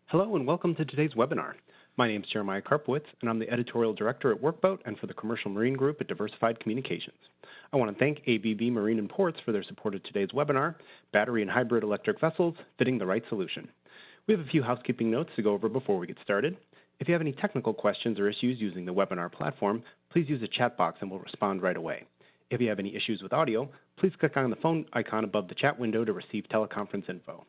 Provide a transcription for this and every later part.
Hello and welcome to today's webinar. My name is Jeremiah Karpowitz and I'm the Editorial Director at Workboat and for the Commercial Marine Group at Diversified Communications. I want to thank ABB Marine and Ports for their support of today's webinar, Battery and Hybrid Electric Vessels, Fitting the Right Solution. We have a few housekeeping notes to go over before we get started. If you have any technical questions or issues using the webinar platform, please use the chat box and we'll respond right away. If you have any issues with audio, please click on the phone icon above the chat window to receive teleconference info.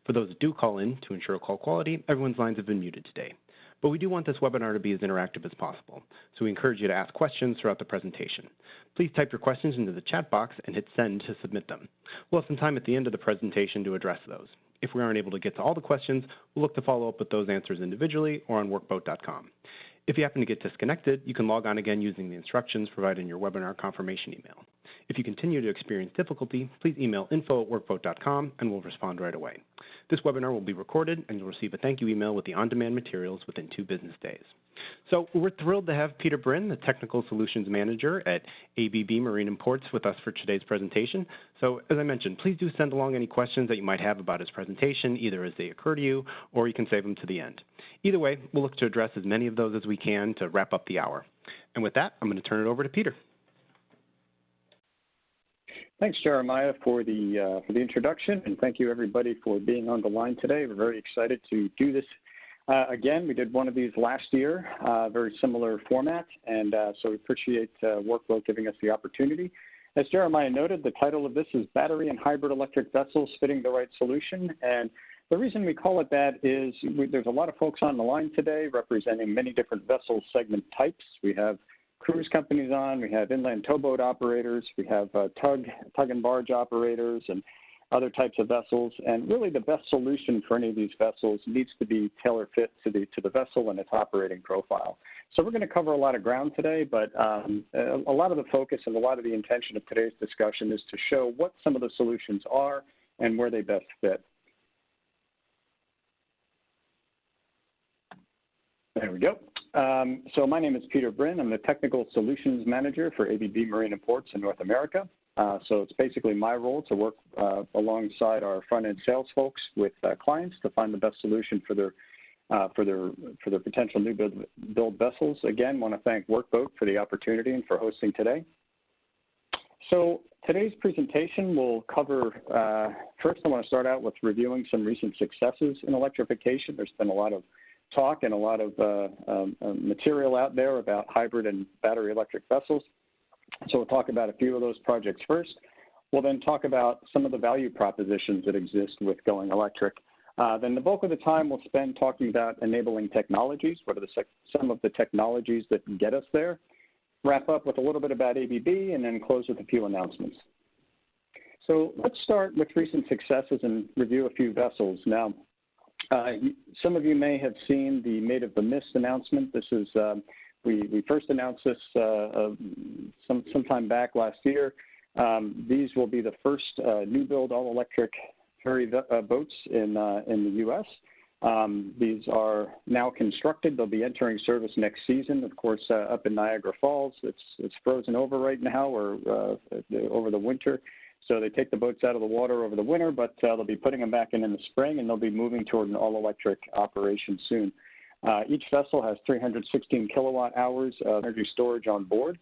For those that do call in, to ensure call quality, everyone's lines have been muted today. But we do want this webinar to be as interactive as possible, so we encourage you to ask questions throughout the presentation. Please type your questions into the chat box and hit send to submit them. We'll have some time at the end of the presentation to address those. If we aren't able to get to all the questions, we'll look to follow up with those answers individually or on workboat.com. If you happen to get disconnected, you can log on again using the instructions provided in your webinar confirmation email. If you continue to experience difficulty, please email info@workboat.com and we'll respond right away. This webinar will be recorded and you'll receive a thank you email with the on-demand materials within 2 business days. So we're thrilled to have Peter Bryn, the Technical Solutions Manager at ABB Marine and Ports, with us for today's presentation. So as I mentioned, please do send along any questions that you might have about his presentation, either as they occur to you or you can save them to the end. Either way, we'll look to address as many of those as we can to wrap up the hour. And with that, I'm going to turn it over to Peter. Thanks, Jeremiah, for the introduction, and thank you, everybody, for being on the line today. We're very excited to do this again. We did one of these last year, very similar format, and so we appreciate Workboat giving us the opportunity. As Jeremiah noted, the title of this is Battery and Hybrid Electric Vessels, Fitting the Right Solution, and the reason we call it that is there's a lot of folks on the line today representing many different vessel segment types. We have cruise companies on, we have inland towboat operators, we have tug and barge operators and other types of vessels, and really the best solution for any of these vessels needs to be tailor fit to the vessel and its operating profile. So we're going to cover a lot of ground today, but a lot of the focus and a lot of the intention of today's discussion is to show what some of the solutions are and where they best fit. There we go. So my name is Peter Bryn. I'm the Technical Solutions Manager for ABB Marine and Ports in North America. So it's basically my role to work alongside our front-end sales folks with clients to find the best solution for their potential new build vessels. Again, want to thank Workboat for the opportunity and for hosting today. So today's presentation will cover, first I want to start out with reviewing some recent successes in electrification. There's been a lot of talk and a lot of material out there about hybrid and battery electric vessels. So we'll talk about a few of those projects first. We'll then talk about some of the value propositions that exist with going electric. Then the bulk of the time we'll spend talking about enabling technologies, what are some of the technologies that can get us there. Wrap up with a little bit about ABB and then close with a few announcements. So let's start with recent successes and review a few vessels. Now, some of you may have seen the Made of the Mist announcement. This is, we first announced this sometime back last year. These will be the first new build all-electric ferry boats in the U.S. These are now constructed. They'll be entering service next season, of course, up in Niagara Falls. It's frozen over right now or over the winter. So they take the boats out of the water over the winter, but they'll be putting them back in the spring, and they'll be moving toward an all-electric operation soon. Each vessel has 316 kilowatt hours of energy storage on board.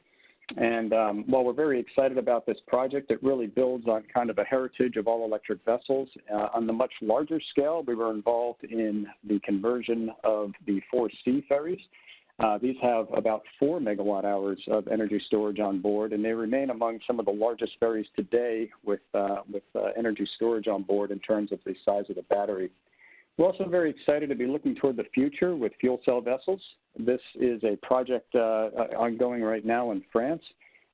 And while we're very excited about this project, it really builds on kind of a heritage of all-electric vessels. On the much larger scale, we were involved in the conversion of the 4C ferries. These have about 4 megawatt hours of energy storage on board, and they remain among some of the largest ferries today with energy storage on board in terms of the size of the battery. We're also very excited to be looking toward the future with fuel cell vessels. This is a project ongoing right now in France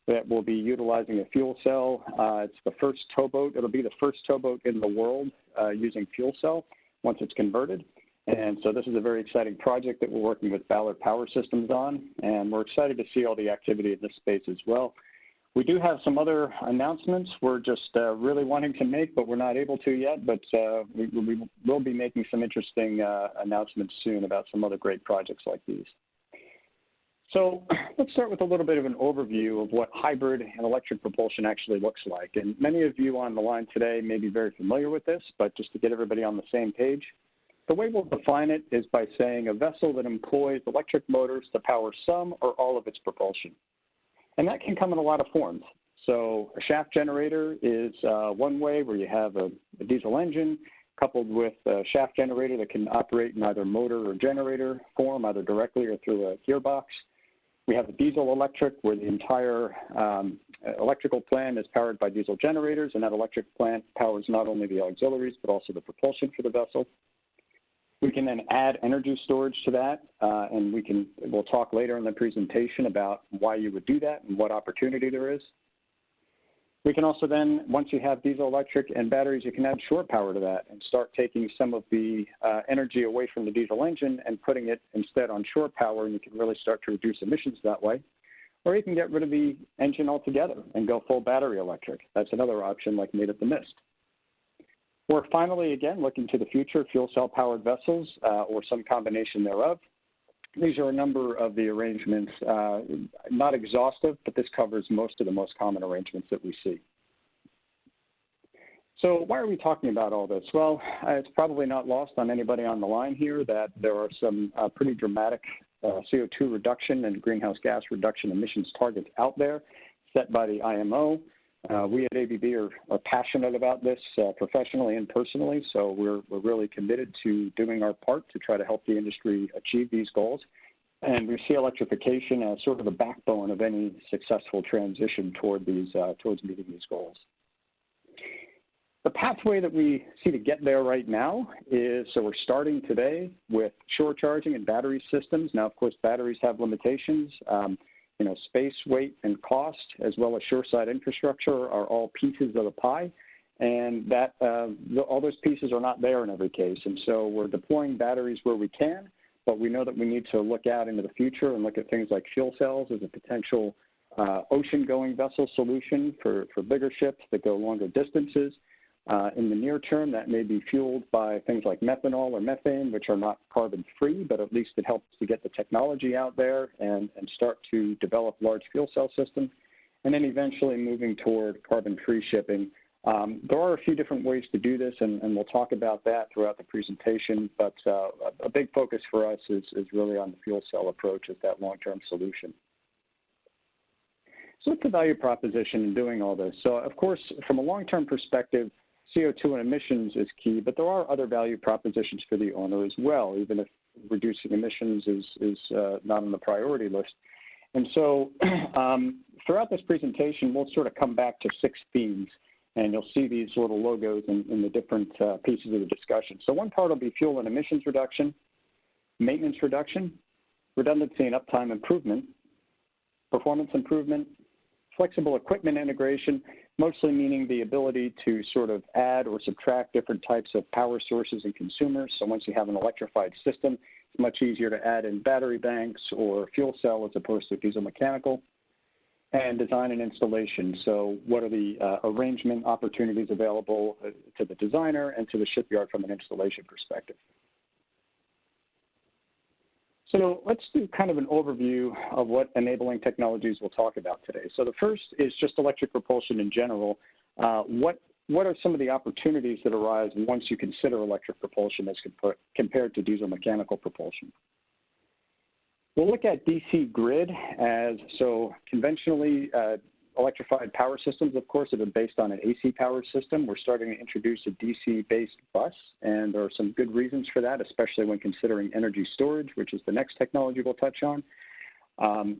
that will be utilizing a fuel cell. It's the first towboat. It'll be the first towboat in the world using fuel cell once it's converted. And so this is a very exciting project that we're working with Ballard Power Systems on, and we're excited to see all the activity in this space as well. We do have some other announcements we're just really wanting to make, but we're not able to yet, but we will be making some interesting announcements soon about some other great projects like these. So let's start with a little bit of an overview of what hybrid and electric propulsion actually looks like. And many of you on the line today may be very familiar with this, but just to get everybody on the same page, the way we'll define it is by saying a vessel that employs electric motors to power some or all of its propulsion. And that can come in a lot of forms. So a shaft generator is one way, where you have a diesel engine coupled with a shaft generator that can operate in either motor or generator form, either directly or through a gearbox. We have a diesel electric, where the entire electrical plant is powered by diesel generators, and that electric plant powers not only the auxiliaries but also the propulsion for the vessel. We can then add energy storage to that, and we'll talk later in the presentation about why you would do that and what opportunity there is. We can also then, once you have diesel electric and batteries, you can add shore power to that and start taking some of the energy away from the diesel engine and putting it instead on shore power, and you can really start to reduce emissions that way. Or you can get rid of the engine altogether and go full battery electric. That's another option, like Made of the Mist. We're finally, again, looking to the future, fuel cell powered vessels or some combination thereof. These are a number of the arrangements, not exhaustive, but this covers most of the most common arrangements that we see. So why are we talking about all this? Well, it's probably not lost on anybody on the line here that there are some pretty dramatic CO2 reduction and greenhouse gas reduction emissions targets out there set by the IMO. We at ABB are passionate about this professionally and personally, so we're really committed to doing our part to try to help the industry achieve these goals. And we see electrification as sort of the backbone of any successful transition towards meeting these goals. The pathway that we see to get there right now is, so we're starting today with shore charging and battery systems. Now, of course, batteries have limitations. Space, weight, and cost, as well as shoreside infrastructure, are all pieces of the pie, and that all those pieces are not there in every case. And so we're deploying batteries where we can, but we know that we need to look out into the future and look at things like fuel cells as a potential ocean-going vessel solution for bigger ships that go longer distances. In the near term, that may be fueled by things like methanol or methane, which are not carbon-free, but at least it helps to get the technology out there and start to develop large fuel cell systems, and then eventually moving toward carbon-free shipping. There are a few different ways to do this, and we'll talk about that throughout the presentation, but a big focus for us is really on the fuel cell approach as that long-term solution. So what's the value proposition in doing all this? So, of course, from a long-term perspective, CO2 and emissions is key, but there are other value propositions for the owner as well, even if reducing emissions is not on the priority list. And so throughout this presentation, we'll sort of come back to 6 themes, and you'll see these little logos in the different pieces of the discussion. So one part will be fuel and emissions reduction, maintenance reduction, redundancy and uptime improvement, performance improvement, flexible equipment integration, mostly meaning the ability to sort of add or subtract different types of power sources and consumers. So once you have an electrified system, it's much easier to add in battery banks or fuel cell as opposed to diesel mechanical. And design and installation. So what are the arrangement opportunities available to the designer and to the shipyard from an installation perspective? So let's do kind of an overview of what enabling technologies we'll talk about today. So the first is just electric propulsion in general. What are some of the opportunities that arise once you consider electric propulsion as compared to diesel mechanical propulsion? We'll look at DC grid as, so conventionally electrified power systems, of course, have been based on an AC powered system. We're starting to introduce a DC-based bus, and there are some good reasons for that, especially when considering energy storage, which is the next technology we'll touch on.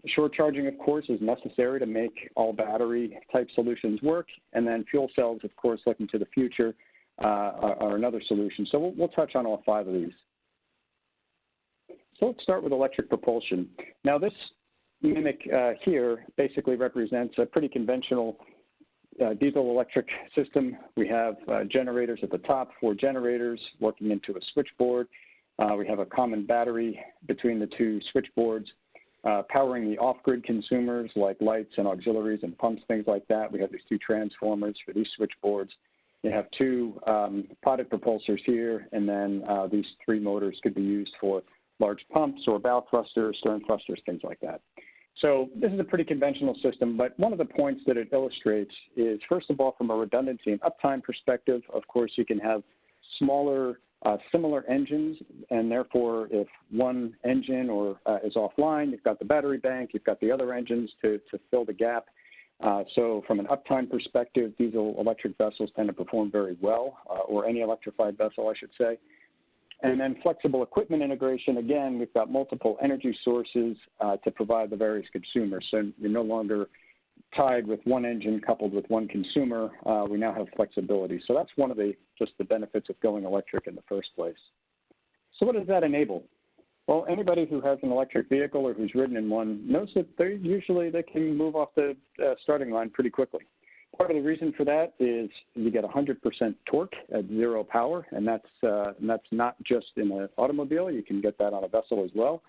Shore charging, of course, is necessary to make all battery-type solutions work, and then fuel cells, of course, looking to the future, are another solution. So we'll touch on all 5 of these. So let's start with electric propulsion. Now, this mimic here basically represents a pretty conventional diesel-electric system. We have generators at the top, 4 generators working into a switchboard. We have a common battery between the 2 switchboards, powering the off-grid consumers like lights and auxiliaries and pumps, things like that. We have these 2 transformers for these switchboards. You have 2 potted propulsors here, and then these 3 motors could be used for large pumps or bow thrusters, stern thrusters, things like that. So this is a pretty conventional system, but one of the points that it illustrates is, first of all, from a redundancy and uptime perspective, of course, you can have smaller similar engines, and therefore if one engine is offline, you've got the battery bank, you've got the other engines to fill the gap. So from an uptime perspective, diesel electric vessels tend to perform very well, or any electrified vessel, I should say. And then flexible equipment integration, again, we've got multiple energy sources to provide the various consumers. So you're no longer tied with one engine coupled with one consumer. We now have flexibility. So that's one of the benefits of going electric in the first place. So what does that enable? Well, anybody who has an electric vehicle or who's ridden in one knows that they can move off the starting line pretty quickly. Part of the reason for that is you get 100% torque at zero power, and that's not just in an automobile. You can get that on a vessel as well.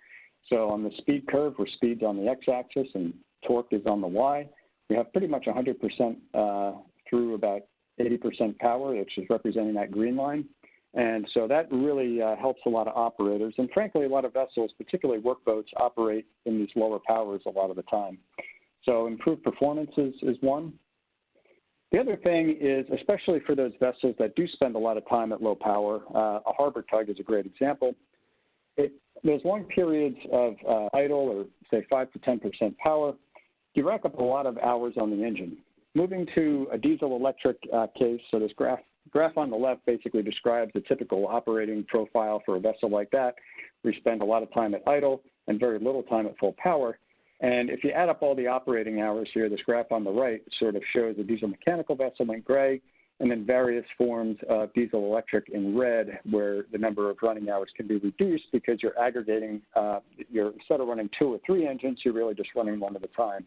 So on the speed curve, where speed's on the x-axis and torque is on the y, we have pretty much 100% through about 80% power, which is representing that green line. And so that really helps a lot of operators. And frankly, a lot of vessels, particularly workboats, operate in these lower powers a lot of the time. So improved performance is one. The other thing is, especially for those vessels that do spend a lot of time at low power, a harbor tug is a great example. Those long periods of idle or say 5 to 10% power, you rack up a lot of hours on the engine. Moving to a diesel electric case, so this graph on the left basically describes the typical operating profile for a vessel like that. We spend a lot of time at idle and very little time at full power. And if you add up all the operating hours here, this graph on the right sort of shows a diesel mechanical vessel in gray, and then various forms of diesel electric in red, where the number of running hours can be reduced because you're aggregating, instead of running 2 or 3 engines, you're really just running one at a time.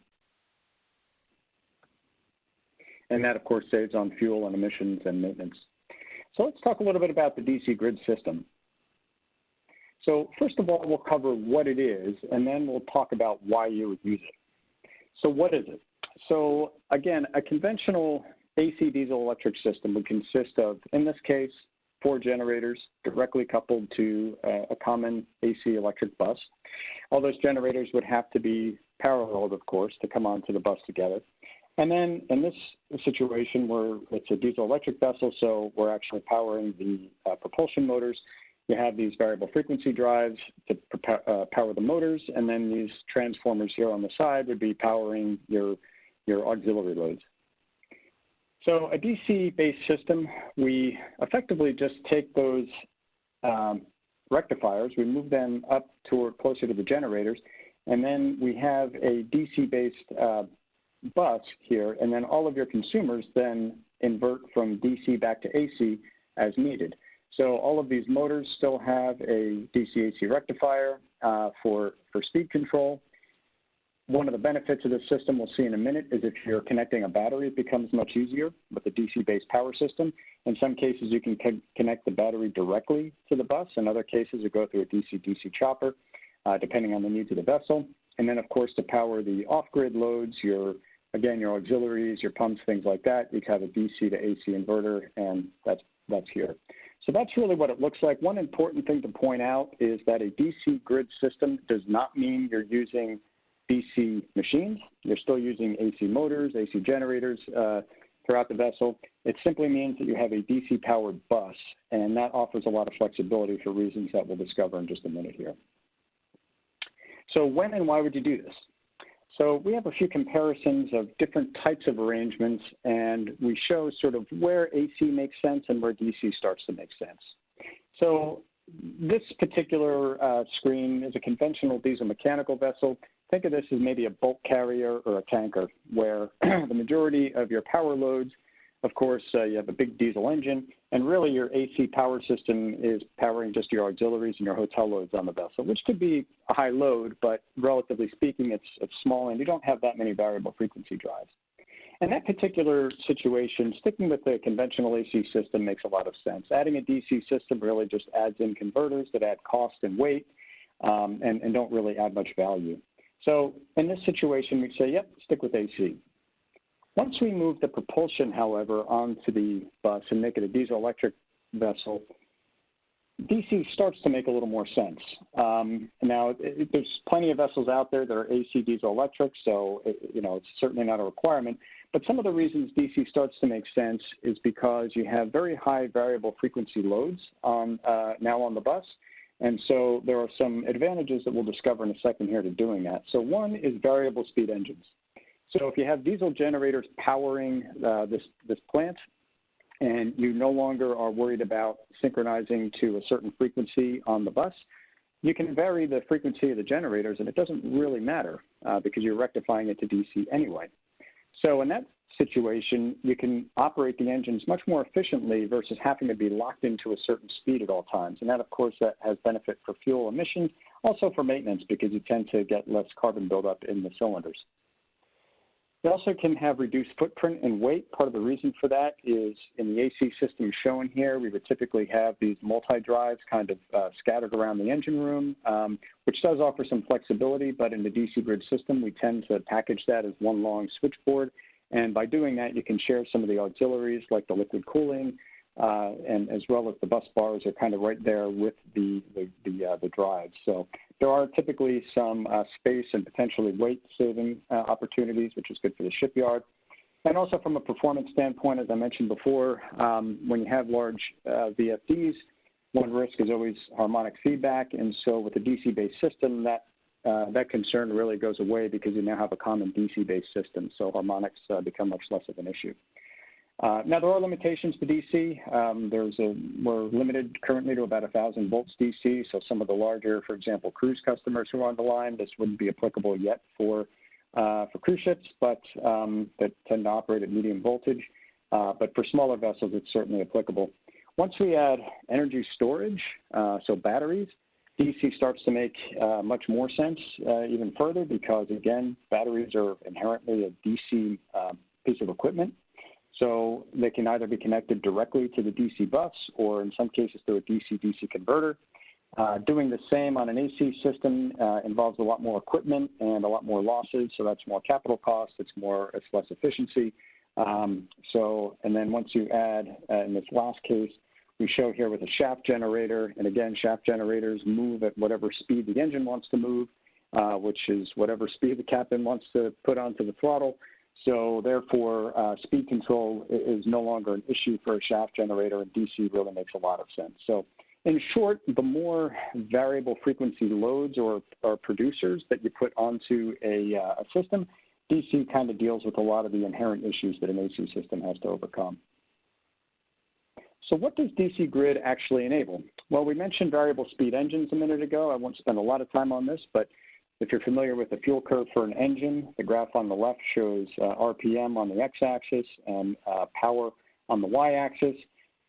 And that, of course, saves on fuel and emissions and maintenance. So let's talk a little bit about the DC grid system. So first of all, we'll cover what it is, and then we'll talk about why you would use it. So what is it? So again, a conventional AC diesel electric system would consist of, in this case, 4 generators directly coupled to a common AC electric bus. All those generators would have to be paralleled, of course, to come onto the bus together. And then in this situation where it's a diesel electric vessel, so we're actually powering the propulsion motors, you have these variable frequency drives to power the motors, and then these transformers here on the side would be powering your auxiliary loads. So a DC-based system, we effectively just take those rectifiers, we move them up closer to the generators, and then we have a DC-based bus here, and then all of your consumers then invert from DC back to AC as needed. So all of these motors still have a DC-AC rectifier for speed control. One of the benefits of this system we'll see in a minute is if you're connecting a battery, it becomes much easier with a DC-based power system. In some cases, you can connect the battery directly to the bus. In other cases, you go through a DC-DC chopper, depending on the needs of the vessel. And then, of course, to power the off-grid loads, your auxiliaries, your pumps, things like that, you have a DC to AC inverter, and that's here. So that's really what it looks like. One important thing to point out is that a DC grid system does not mean you're using DC machines. You're still using AC motors, AC generators throughout the vessel. It simply means that you have a DC-powered bus, and that offers a lot of flexibility for reasons that we'll discover in just a minute here. So when and why would you do this? So we have a few comparisons of different types of arrangements, and we show sort of where AC makes sense and where DC starts to make sense. So this particular screen is a conventional diesel mechanical vessel. Think of this as maybe a bulk carrier or a tanker, where the majority of your power loads, of course, you have a big diesel engine, and really your AC power system is powering just your auxiliaries and your hotel loads on the vessel, which could be a high load, but relatively speaking, it's small, and you don't have that many variable frequency drives. In that particular situation, sticking with the conventional AC system makes a lot of sense. Adding a DC system really just adds in converters that add cost and weight and don't really add much value. So in this situation, we'd say, yep, stick with AC. Once we move the propulsion, however, onto the bus and make it a diesel electric vessel, DC starts to make a little more sense. Now, there's plenty of vessels out there that are AC diesel electric, so it's certainly not a requirement. But some of the reasons DC starts to make sense is because you have very high variable frequency loads now on the bus. And so there are some advantages that we'll discover in a second here to doing that. So one is variable speed engines. So if you have diesel generators powering this plant, and you no longer are worried about synchronizing to a certain frequency on the bus, you can vary the frequency of the generators, and it doesn't really matter because you're rectifying it to DC anyway. So in that situation, you can operate the engines much more efficiently versus having to be locked into a certain speed at all times. And that, of course, that has benefit for fuel emissions, also for maintenance because you tend to get less carbon buildup in the cylinders. It also can have reduced footprint and weight. Part of the reason for that is in the AC system shown here, we would typically have these multi-drives kind of scattered around the engine room, which does offer some flexibility, but in the DC grid system, we tend to package that as one long switchboard. And by doing that, you can share some of the auxiliaries like the liquid cooling, and as well as the bus bars are kind of right there with the drives. So there are typically some space and potentially weight-saving opportunities, which is good for the shipyard. And also from a performance standpoint, as I mentioned before, when you have large VFDs, one risk is always harmonic feedback. And so with a DC-based system, that concern really goes away because you now have a common DC-based system, so harmonics become much less of an issue. Now, there are limitations to DC. We're limited currently to about 1,000 volts DC, so some of the larger, for example, cruise customers who are on the line, this wouldn't be applicable yet for cruise ships, but that tend to operate at medium voltage. But for smaller vessels, it's certainly applicable. Once we add energy storage, so batteries, DC starts to make much more sense even further because, again, batteries are inherently a DC piece of equipment. So they can either be connected directly to the DC bus or in some cases through a DC-DC converter. Doing the same on an AC system involves a lot more equipment and a lot more losses, so that's more capital costs, it's less efficiency. And then once you add, in this last case, we show here with a shaft generator, and again, shaft generators move at whatever speed the engine wants to move, which is whatever speed the captain wants to put onto the throttle. So therefore, speed control is no longer an issue for a shaft generator, and DC really makes a lot of sense. So in short, the more variable frequency loads or producers that you put onto a system, DC kind of deals with a lot of the inherent issues that an AC system has to overcome. So what does DC grid actually enable? Well, we mentioned variable speed engines a minute ago. I won't spend a lot of time on this, but if you're familiar with the fuel curve for an engine, the graph on the left shows RPM on the x-axis and power on the y-axis.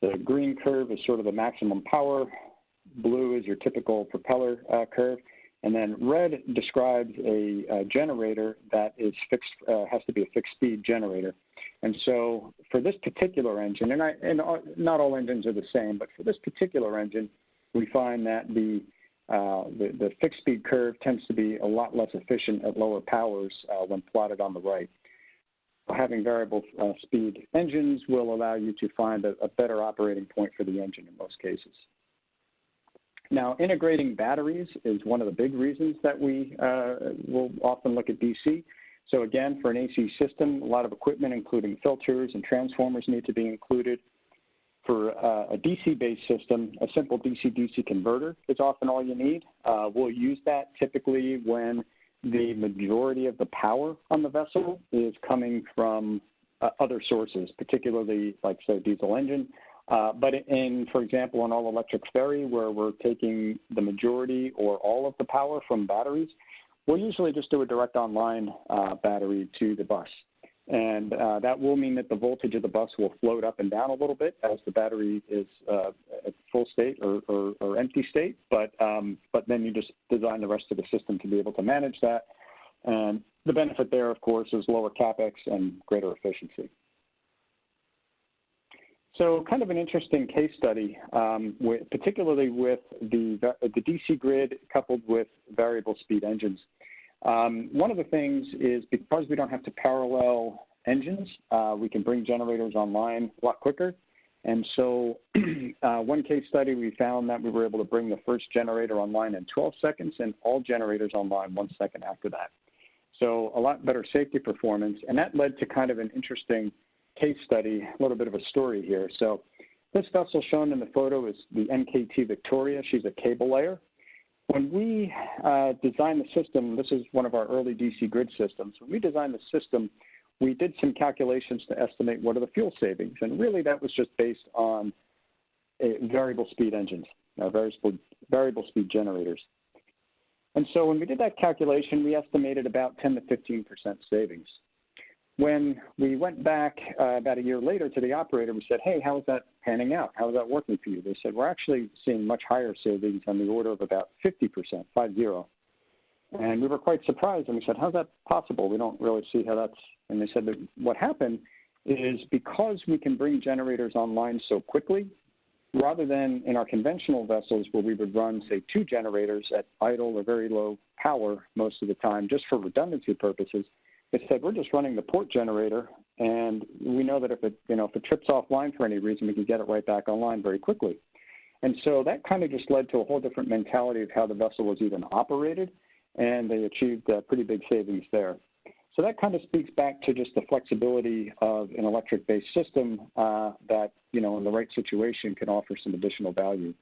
The green curve is sort of the maximum power. Blue is your typical propeller curve. And then red describes a generator that is fixed, has to be a fixed speed generator. And so for this particular engine, and not all engines are the same, but for this particular engine, we find that the fixed speed curve tends to be a lot less efficient at lower powers when plotted on the right. Having variable speed engines will allow you to find a better operating point for the engine in most cases. Now, integrating batteries is one of the big reasons that we will often look at DC. So again, for an AC system, a lot of equipment, including filters and transformers, need to be included. For a DC-based system, a simple DC-DC converter is often all you need. We'll use that typically when the majority of the power on the vessel is coming from other sources, particularly like, say, diesel engine. But for example, an all-electric ferry where we're taking the majority or all of the power from batteries, we'll usually just do a direct online battery to the bus. And that will mean that the voltage of the bus will float up and down a little bit as the battery is at full state or empty state. But then you just design the rest of the system to be able to manage that. And the benefit there, of course, is lower CapEx and greater efficiency. So kind of an interesting case study, particularly with the DC grid coupled with variable speed engines. One of the things is because we don't have to parallel engines, we can bring generators online a lot quicker. And so one case study, we found that we were able to bring the first generator online in 12 seconds and all generators online 1 second after that. So a lot better safety performance. And that led to kind of an interesting case study, a little bit of a story here. So this vessel shown in the photo is the NKT Victoria. She's a cable layer. When we designed the system, this is one of our early DC grid systems. When we designed the system, we did some calculations to estimate what are the fuel savings. And really that was just based on variable speed engines, variable speed generators. And so when we did that calculation, we estimated about 10 to 15% savings. When we went back about a year later to the operator, we said, hey, how is that panning out? How is that working for you? They said, we're actually seeing much higher savings on the order of about 50%, 50. And we were quite surprised, and we said, how's that possible? We don't really see how that's, and they said that what happened is because we can bring generators online so quickly, rather than in our conventional vessels where we would run, say, 2 generators at idle or very low power most of the time, just for redundancy purposes, they said, we're just running the port generator, and we know that if it trips offline for any reason, we can get it right back online very quickly. And so that kind of just led to a whole different mentality of how the vessel was even operated, and they achieved pretty big savings there. So that kind of speaks back to just the flexibility of an electric-based system that, in the right situation can offer some additional value.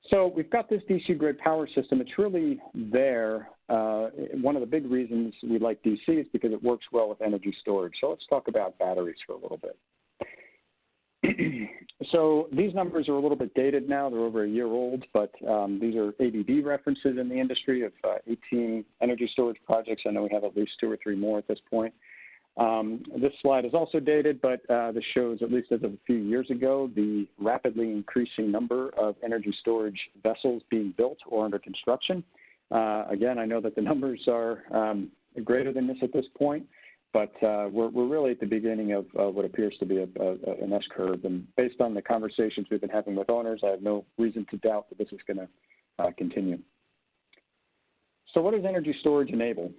So we've got this DC grid power system. It's really there. One of the big reasons we like DC is because it works well with energy storage. So let's talk about batteries for a little bit. So these numbers are a little bit dated now. They're over a year old, but these are ABB references in the industry of 18 energy storage projects. I know we have at least 2 or 3 more at this point. This slide is also dated, but this shows, at least as of a few years ago, the rapidly increasing number of energy storage vessels being built or under construction. Again, I know that the numbers are greater than this at this point, but we're really at the beginning of what appears to be an S-curve. And based on the conversations we've been having with owners, I have no reason to doubt that this is going to continue. So what does energy storage enable?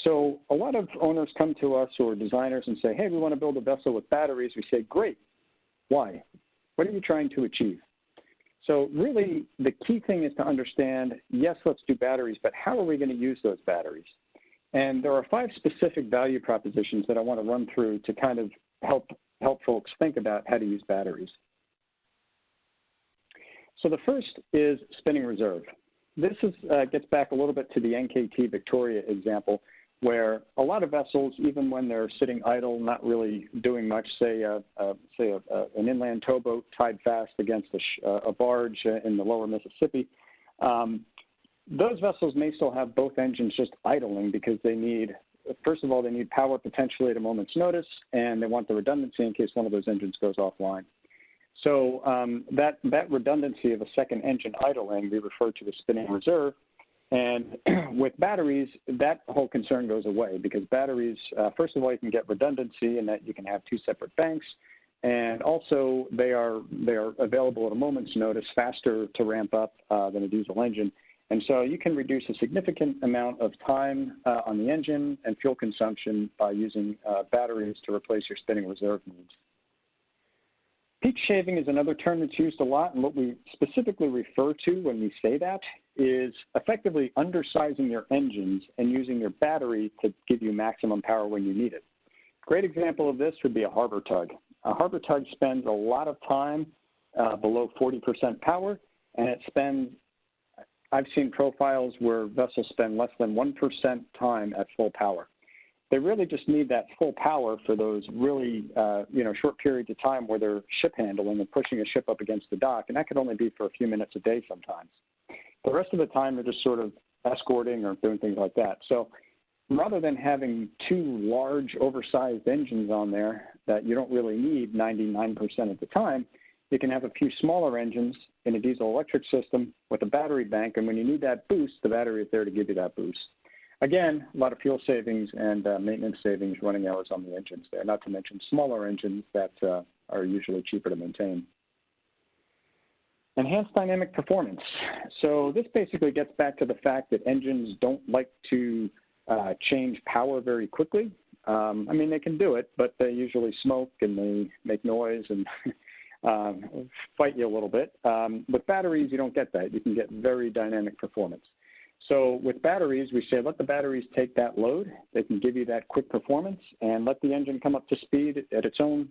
So a lot of owners come to us or designers and say, hey, we want to build a vessel with batteries. We say, great. Why? What are you trying to achieve? So really, the key thing is to understand, yes, let's do batteries, but how are we going to use those batteries? And there are 5 specific value propositions that I want to run through to kind of help folks think about how to use batteries. So the first is spinning reserve. This gets back a little bit to the NKT Victoria example, where a lot of vessels, even when they're sitting idle, not really doing much, say an inland towboat tied fast against a barge in the lower Mississippi, those vessels may still have both engines just idling because they need, first of all, they need power potentially at a moment's notice, and they want the redundancy in case one of those engines goes offline. So that redundancy of a second engine idling, we refer to as spinning reserve. And with batteries, that whole concern goes away because batteries, first of all, you can get redundancy in that you can have 2 separate banks. And also, they are available at a moment's notice, faster to ramp up than a diesel engine. And so you can reduce a significant amount of time on the engine and fuel consumption by using batteries to replace your spinning reserve needs. Peak shaving is another term that's used a lot, and what we specifically refer to when we say that is effectively undersizing your engines and using your battery to give you maximum power when you need it. Great example of this would be a harbor tug. A harbor tug spends a lot of time below 40% power, and I've seen profiles where vessels spend less than 1% time at full power. They really just need that full power for those really, short periods of time where they're ship handling and pushing a ship up against the dock, and that could only be for a few minutes a day sometimes. The rest of the time, they're just sort of escorting or doing things like that. So rather than having 2 large, oversized engines on there that you don't really need 99% of the time, you can have a few smaller engines in a diesel-electric system with a battery bank, and when you need that boost, the battery is there to give you that boost. Again, a lot of fuel savings and maintenance savings, running hours on the engines there, not to mention smaller engines that are usually cheaper to maintain. Enhanced dynamic performance. So this basically gets back to the fact that engines don't like to change power very quickly. They can do it, but they usually smoke and they make noise and fight you a little bit. With batteries, you don't get that. You can get very dynamic performance. So with batteries, we say let the batteries take that load. They can give you that quick performance, and let the engine come up to speed at its own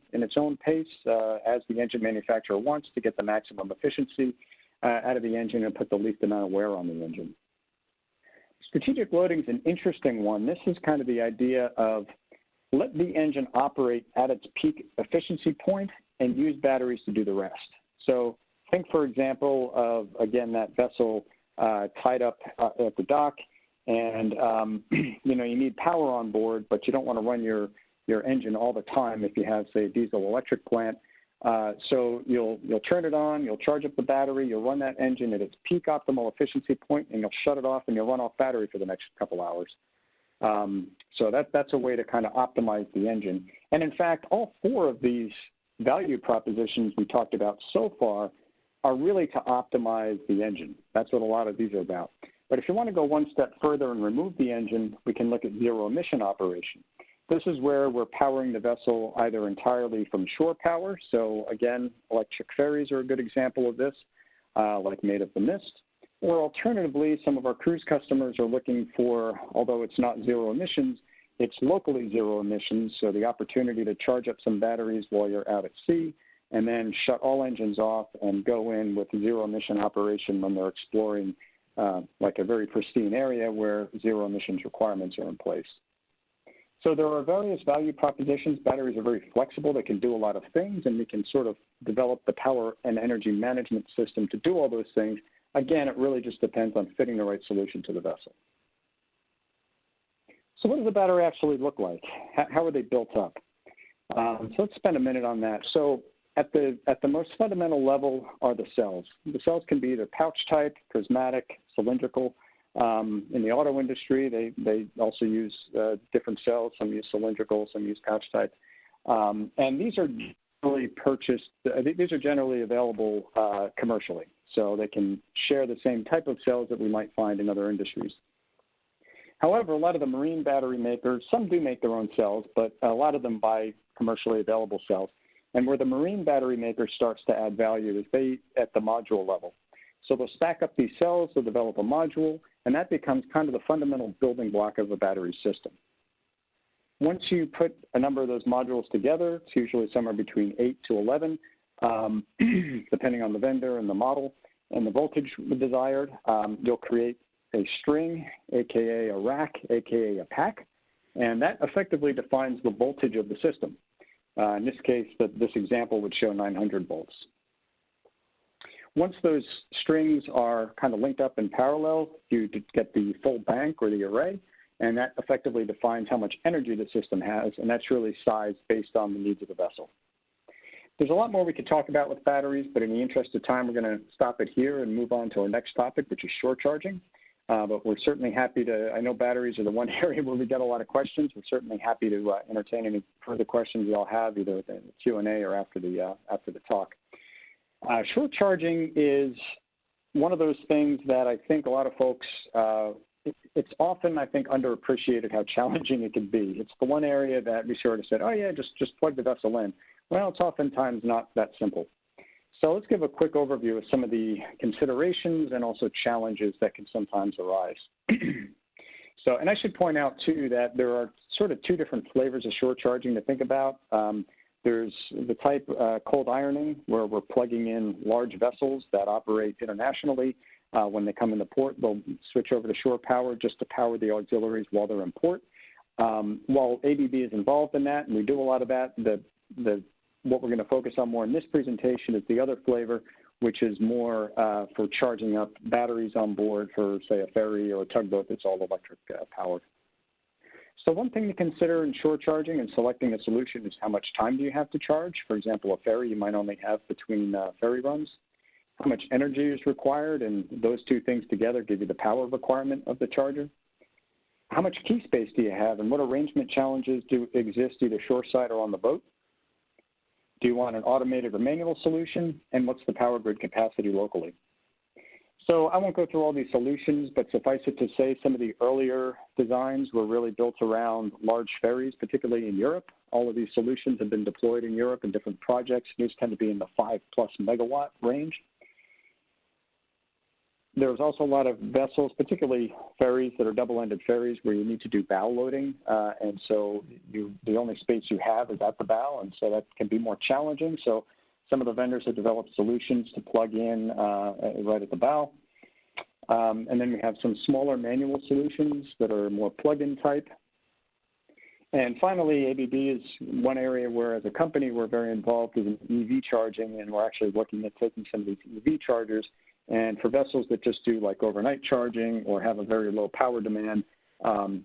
pace as the engine manufacturer wants to get the maximum efficiency out of the engine and put the least amount of wear on the engine. Strategic loading is an interesting one. This is kind of the idea of let the engine operate at its peak efficiency point and use batteries to do the rest. So think, for example, of, again, that vessel tied up at the dock, and you know, you need power on board, but you don't want to run your engine all the time if you have, say, a diesel electric plant. So you'll turn it on, you'll charge up the battery, you'll run that engine at its peak optimal efficiency point, and you'll shut it off and you'll run off battery for the next couple hours. So that's a way to kind of optimize the engine. And in fact, all four of these value propositions we talked about so far are really to optimize the engine. That's what a lot of these are about. But if you want to go one step further and remove the engine, we can look at zero emission operation. This is where we're powering the vessel either entirely from shore power. So again, electric ferries are a good example of this, like Made of the Mist. Or alternatively, some of our cruise customers are looking for, although it's not zero emissions, it's locally zero emissions. So the opportunity to charge up some batteries while you're out at sea, and then shut all engines off and go in with zero emission operation when they're exploring like a very pristine area where zero emissions requirements are in place. So there are various value propositions. Batteries are very flexible. They can do a lot of things, and we can sort of develop the power and energy management system to do all those things. Again, it really just depends on fitting the right solution to the vessel. So what does a battery actually look like? How are they built up? So let's spend a minute on that. So at the most fundamental level are the cells. The cells can be either pouch type, prismatic, cylindrical. In the auto industry, they also use different cells. Some use cylindrical, some use pouch type. And these are generally purchased, these are generally available commercially. So they can share the same type of cells that we might find in other industries. However, a lot of the marine battery makers, some do make their own cells, but a lot of them buy commercially available cells. And where the marine battery maker starts to add value is at the module level. So they'll stack up these cells, they'll develop a module, and that becomes kind of the fundamental building block of a battery system. Once you put a number of those modules together, it's usually somewhere between 8 to 11, depending on the vendor and the model and the voltage desired. You'll create a string, aka a rack, aka a pack, and that effectively defines the voltage of the system. In this case, this example would show 900 volts. Once those strings are kind of linked up in parallel, you get the full bank or the array, and that effectively defines how much energy the system has, and that's really sized based on the needs of the vessel. There's a lot more we could talk about with batteries, but in the interest of time, we're going to stop it here and move on to our next topic, which is shore charging. But we're certainly happy to, I know batteries are the one area where we get a lot of questions. We're certainly happy to entertain any further questions you all have, either in the Q&A or after the talk. Shore charging is one of those things that I think a lot of folks, it's often, I think, underappreciated how challenging it can be. It's the one area that we sort of said, oh yeah, just plug the vessel in. Well, it's oftentimes not that simple. So let's give a quick overview of some of the considerations and also challenges that can sometimes arise. So, and I should point out too that there are sort of two different flavors of shore charging to think about. There's the type cold ironing, where we're plugging in large vessels that operate internationally. When they come into port, they'll switch over to shore power just to power the auxiliaries while they're in port. While ABB is involved in that, and we do a lot of that, what we're going to focus on more in this presentation is the other flavor, which is more for charging up batteries on board for, say, a ferry or a tugboat that's all electric powered. So one thing to consider in shore charging and selecting a solution is how much time do you have to charge. For example, a ferry you might only have between ferry runs. How much energy is required, and those two things together give you the power requirement of the charger. How much key space do you have, and what arrangement challenges do exist either shoreside or on the boat? Do you want an automated or manual solution? And what's the power grid capacity locally? So I won't go through all these solutions, but suffice it to say some of the earlier designs were really built around large ferries, particularly in Europe. All of these solutions have been deployed in Europe in different projects. These tend to be in the 5+ megawatt range. There's also a lot of vessels, particularly ferries that are double-ended ferries where you need to do bow loading. And so the only space you have is at the bow, and so that can be more challenging. So some of the vendors have developed solutions to plug in right at the bow. And then we have some smaller manual solutions that are more plug-in type. And finally, ABB is one area where, as a company, we're very involved in EV charging, and we're actually looking at taking some of these EV chargers. And for vessels that just do like overnight charging or have a very low power demand,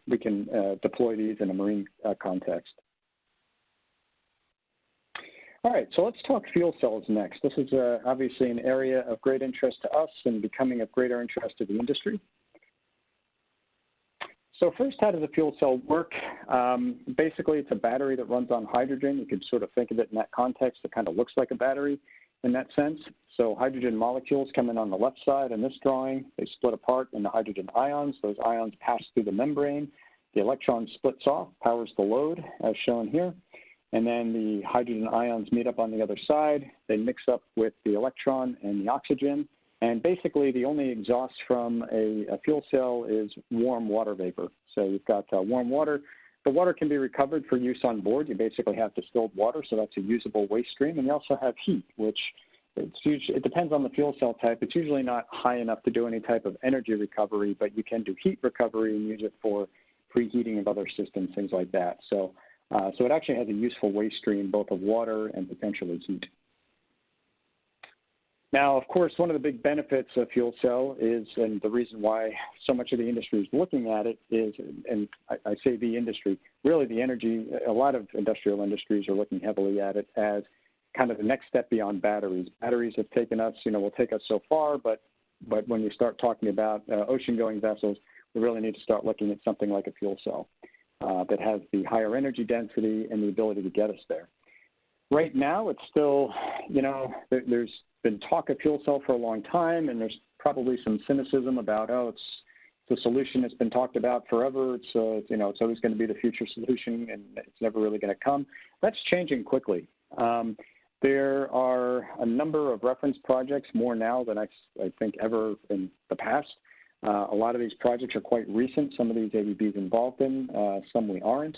we can deploy these in a marine context. All right, so let's talk fuel cells next. This is obviously an area of great interest to us and becoming of greater interest to the industry. So first, how does a fuel cell work? Basically, it's a battery that runs on hydrogen. You could sort of think of it in that context. It kind of looks like a battery in that sense. So hydrogen molecules come in on the left side in this drawing. They split apart into hydrogen ions. Those ions pass through the membrane. The electron splits off, powers the load, as shown here. And then the hydrogen ions meet up on the other side. They mix up with the electron and the oxygen. And basically, the only exhaust from a fuel cell is warm water vapor. So you've got warm water. The water can be recovered for use on board. You basically have distilled water, so that's a usable waste stream. And you also have heat, which it depends on the fuel cell type. It's usually not high enough to do any type of energy recovery, but you can do heat recovery and use it for preheating of other systems, things like that. So it actually has a useful waste stream, both of water and potentially heat. Now, of course, one of the big benefits of fuel cell is, and the reason why so much of the industry is looking at it is, and I say the industry, really the energy, a lot of industrial industries are looking heavily at it as kind of the next step beyond batteries. Batteries have taken us, will take us so far, but when you start talking about ocean-going vessels, we really need to start looking at something like a fuel cell that has the higher energy density and the ability to get us there. Right now, it's still, there's been talk of fuel cell for a long time, and there's probably some cynicism about, it's the solution that's been talked about forever. It's always going to be the future solution, and it's never really going to come. That's changing quickly. There are a number of reference projects, more now than I think ever in the past. A lot of these projects are quite recent. Some of these ABB's involved in, some we aren't.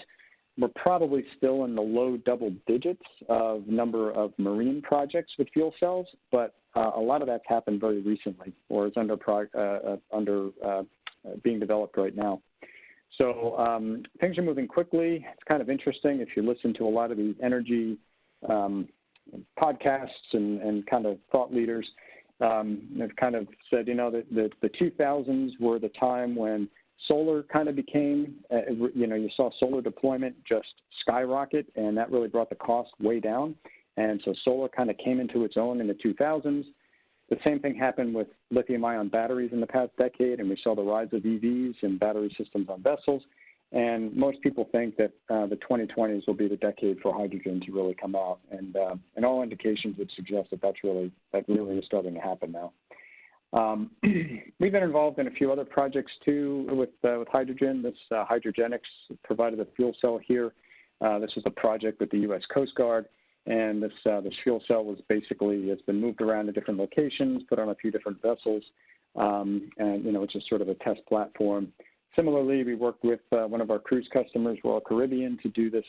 We're probably still in the low double digits of number of marine projects with fuel cells, but a lot of that's happened very recently or is under being developed right now. So things are moving quickly. It's kind of interesting if you listen to a lot of these energy podcasts and kind of thought leaders. They've kind of said, that the 2000s were the time when solar kind of became, you saw solar deployment just skyrocket, and that really brought the cost way down. And so solar kind of came into its own in the 2000s. The same thing happened with lithium-ion batteries in the past decade, and we saw the rise of EVs and battery systems on vessels. And most people think that the 2020s will be the decade for hydrogen to really come out. And all indications would suggest that that really is starting to happen now. We've been involved in a few other projects too with hydrogen. This Hydrogenics provided a fuel cell here. This is a project with the U.S. Coast Guard, and this fuel cell was it's been moved around to different locations, put on a few different vessels, and it's just sort of a test platform. Similarly, we worked with one of our cruise customers, Royal Caribbean, to do this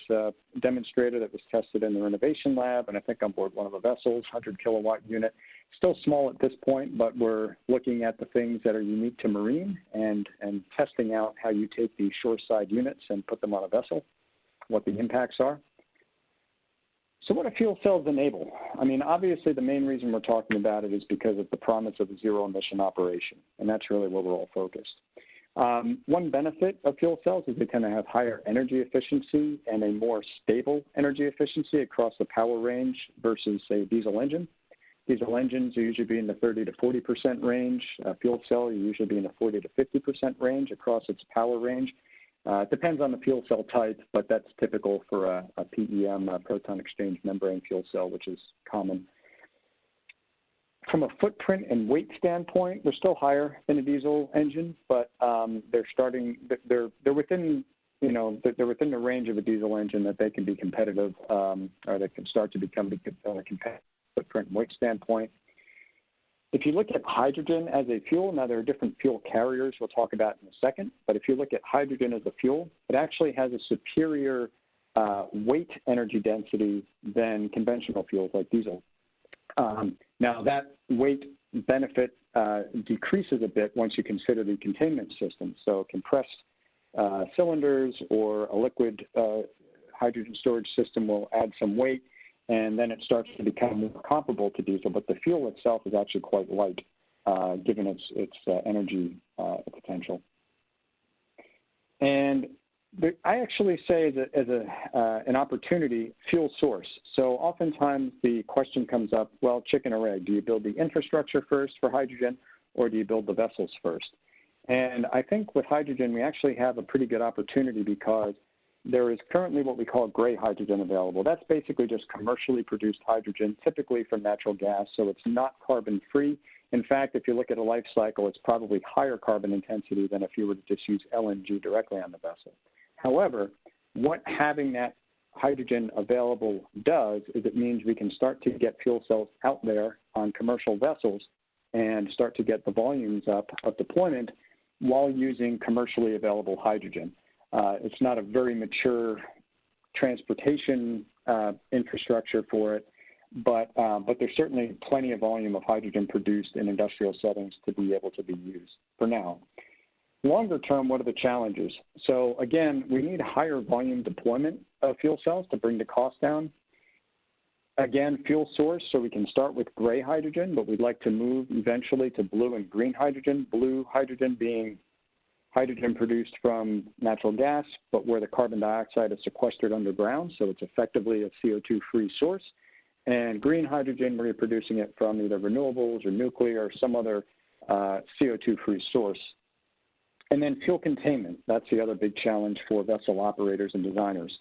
demonstrator that was tested in their innovation lab, and I think on board one of the vessels, 100-kilowatt unit. Still small at this point, but we're looking at the things that are unique to marine and testing out how you take these shoreside units and put them on a vessel, what the impacts are. So what do fuel cells enable? I mean, obviously the main reason we're talking about it is because of the promise of a zero-emission operation, and that's really where we're all focused. One benefit of fuel cells is they tend to have higher energy efficiency and a more stable energy efficiency across the power range versus, say, a diesel engine. Diesel engines are usually be in the 30 to 40% range. Fuel cell, you usually be in the 40 to 50% range across its power range. It depends on the fuel cell type, but that's typical for a PEM, a proton exchange membrane fuel cell, which is common. From a footprint and weight standpoint, they're still higher than a diesel engine, but they're within, they're within the range of a diesel engine that they can be competitive, or they can start to become competitive footprint and weight standpoint. If you look at hydrogen as a fuel, now there are different fuel carriers we'll talk about in a second, but if you look at hydrogen as a fuel, it actually has a superior weight energy density than conventional fuels like diesel. Now that weight benefit decreases a bit once you consider the containment system. So compressed cylinders or a liquid hydrogen storage system will add some weight, and then it starts to become more comparable to diesel, but the fuel itself is actually quite light, given its energy potential. And I actually say that as an opportunity, fuel source. So oftentimes the question comes up, well, chicken or egg, do you build the infrastructure first for hydrogen, or do you build the vessels first? And I think with hydrogen, we actually have a pretty good opportunity because there is currently what we call gray hydrogen available. That's basically just commercially produced hydrogen, typically from natural gas, so it's not carbon free. In fact, if you look at a life cycle, it's probably higher carbon intensity than if you were to just use LNG directly on the vessel. However, what having that hydrogen available does is it means we can start to get fuel cells out there on commercial vessels and start to get the volumes up of deployment while using commercially available hydrogen. It's not a very mature transportation infrastructure for it, but there's certainly plenty of volume of hydrogen produced in industrial settings to be able to be used for now. Longer term, what are the challenges? So again, we need higher volume deployment of fuel cells to bring the cost down. Again, fuel source, so we can start with gray hydrogen, but we'd like to move eventually to blue and green hydrogen. Blue hydrogen being hydrogen produced from natural gas, but where the carbon dioxide is sequestered underground, so it's effectively a CO2-free source. And green hydrogen, where you're producing it from either renewables or nuclear or some other CO2-free source. And then fuel containment, that's the other big challenge for vessel operators and designers.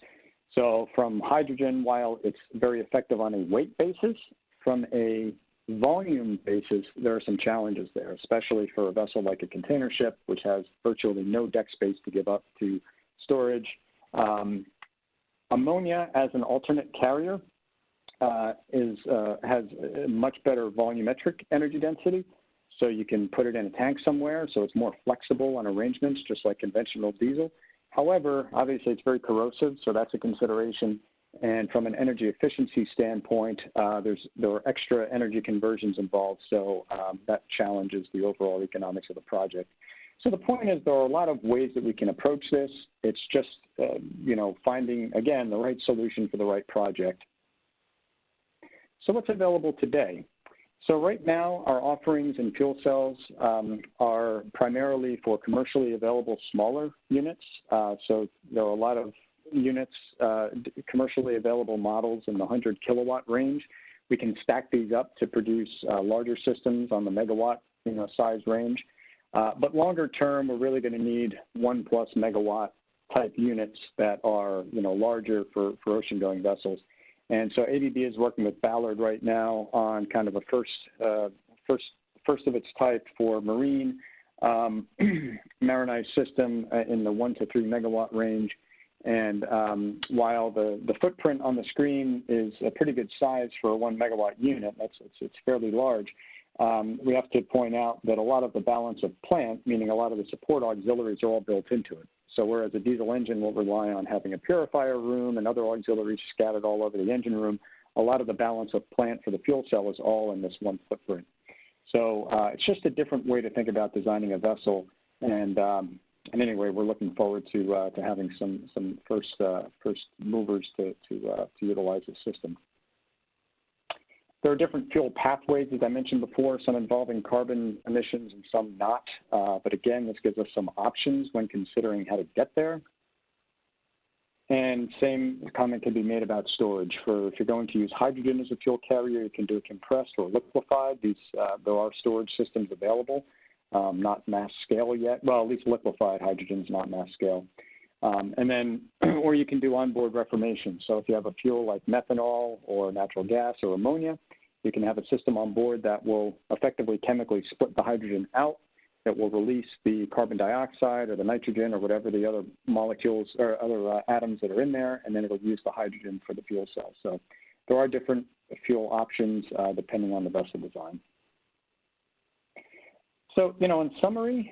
So from hydrogen, while it's very effective on a weight basis, from a volume basis, there are some challenges there, especially for a vessel like a container ship, which has virtually no deck space to give up to storage. Ammonia as an alternate carrier has a much better volumetric energy density. So you can put it in a tank somewhere, so it's more flexible on arrangements, just like conventional diesel. However, obviously it's very corrosive, so that's a consideration. And from an energy efficiency standpoint, there are extra energy conversions involved, so that challenges the overall economics of the project. So the point is there are a lot of ways that we can approach this. It's just, finding, again, the right solution for the right project. So what's available today? So right now, our offerings in fuel cells are primarily for commercially available smaller units. So there are a lot of units, commercially available models in the 100 kilowatt range. We can stack these up to produce larger systems on the megawatt size range. But longer term, we're really going to need 1+ megawatt type units that are larger for ocean-going vessels. And so ABB is working with Ballard right now on kind of a first of its type for marine marinized system in the 1 to 3 megawatt range. And while the footprint on the screen is a pretty good size for a 1 megawatt unit, it's fairly large. We have to point out that a lot of the balance of plant, meaning a lot of the support auxiliaries, are all built into it. So whereas a diesel engine will rely on having a purifier room and other auxiliaries scattered all over the engine room, a lot of the balance of plant for the fuel cell is all in this one footprint. So it's just a different way to think about designing a vessel. And anyway, we're looking forward to having some first movers to utilize the system. There are different fuel pathways, as I mentioned before, some involving carbon emissions and some not. But again, this gives us some options when considering how to get there. And same comment can be made about storage. If you're going to use hydrogen as a fuel carrier, you can do it compressed or liquefied. There are storage systems available, not mass scale yet. Well, at least liquefied hydrogen is not mass scale. And then, or you can do onboard reformation. So if you have a fuel like methanol or natural gas or ammonia, you can have a system on board that will effectively chemically split the hydrogen out, that will release the carbon dioxide or the nitrogen or whatever the other molecules or other atoms that are in there, and then it'll use the hydrogen for the fuel cell. So there are different fuel options depending on the vessel design. So, in summary,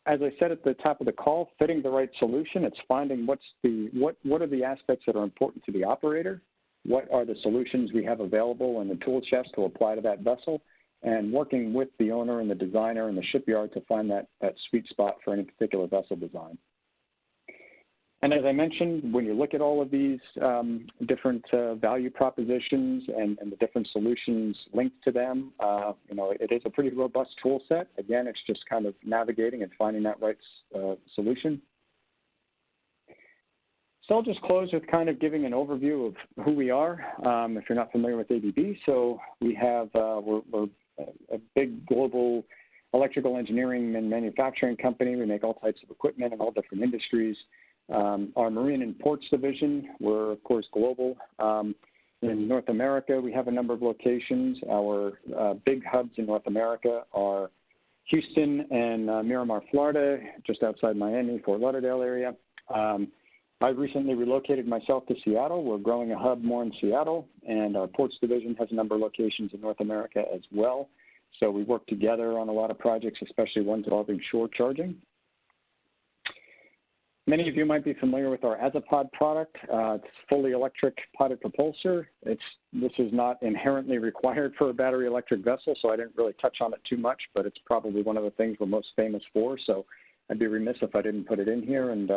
as I said at the top of the call, fitting the right solution, it's finding what are the aspects that are important to the operator, what are the solutions we have available in the tool chest to apply to that vessel, and working with the owner and the designer and the shipyard to find that sweet spot for any particular vessel design. And as I mentioned, when you look at all of these different value propositions and the different solutions linked to them, it is a pretty robust tool set. Again, it's just kind of navigating and finding that right solution. So I'll just close with kind of giving an overview of who we are, if you're not familiar with ABB. So we have, we're a big global electrical engineering and manufacturing company. We make all types of equipment in all different industries. Our Marine and Ports division, we're, of course, global. In North America, we have a number of locations. Our big hubs in North America are Houston and Miramar, Florida, just outside Miami, Fort Lauderdale area. I recently relocated myself to Seattle. We're growing a hub more in Seattle, and our Ports division has a number of locations in North America as well. So we work together on a lot of projects, especially ones involving shore charging. Many of you might be familiar with our Azipod product. It's fully electric potted propulsor. This is not inherently required for a battery electric vessel, so I didn't really touch on it too much, but it's probably one of the things we're most famous for. So I'd be remiss if I didn't put it in here and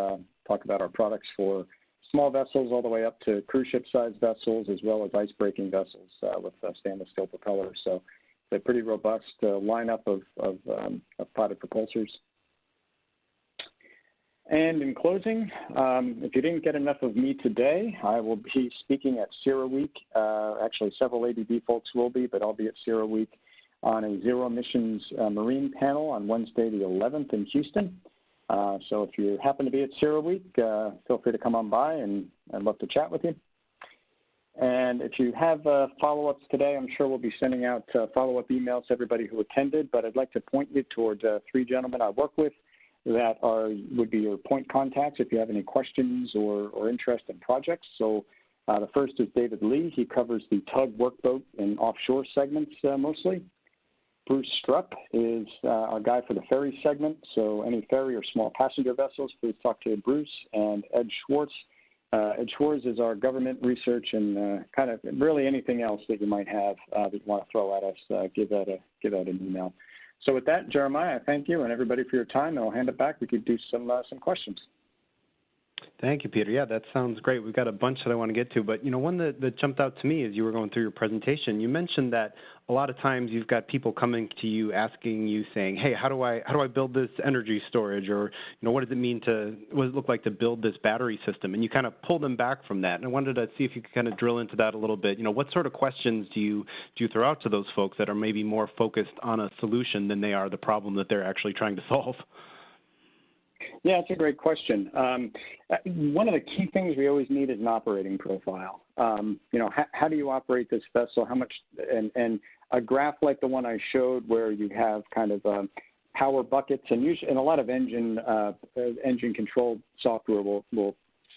talk about our products for small vessels all the way up to cruise ship-sized vessels, as well as ice-breaking vessels with stainless steel propellers. So it's a pretty robust lineup of potted propulsors. And in closing, if you didn't get enough of me today, I will be speaking at CERAWeek. Actually, several ABB folks will be, but I'll be at CERAWeek on a zero emissions marine panel on Wednesday the 11th in Houston. So if you happen to be at CERAWeek, feel free to come on by, and I'd love to chat with you. And if you have follow-ups today, I'm sure we'll be sending out follow-up emails to everybody who attended, but I'd like to point you towards three gentlemen I work with that would be your point contacts if you have any questions or interest in projects. So the first is David Lee. He covers the tug, workboat, and offshore segments mostly. Bruce Strupp is our guy for the ferry segment. So any ferry or small passenger vessels, please talk to Bruce. And Ed Schwartz. Ed Schwartz is our government research and kind of really anything else that you might have that you want to throw at us, give out an email. So with that, Jeremiah, I thank you and everybody for your time, and I'll hand it back. We could do some questions. Thank you, Peter. Yeah, that sounds great. We've got a bunch that I want to get to, but one that jumped out to me as you were going through your presentation, you mentioned that a lot of times you've got people coming to you asking you, saying, "Hey, how do I build this energy storage?" Or what does it look like to build this battery system? And you kind of pull them back from that. And I wanted to see if you could kind of drill into that a little bit. What sort of questions do you throw out to those folks that are maybe more focused on a solution than they are the problem that they're actually trying to solve? Yeah, it's a great question. One of the key things we always need is an operating profile. How do you operate this vessel? How much, and a graph like the one I showed where you have kind of power buckets, and usually, and a lot of engine control software will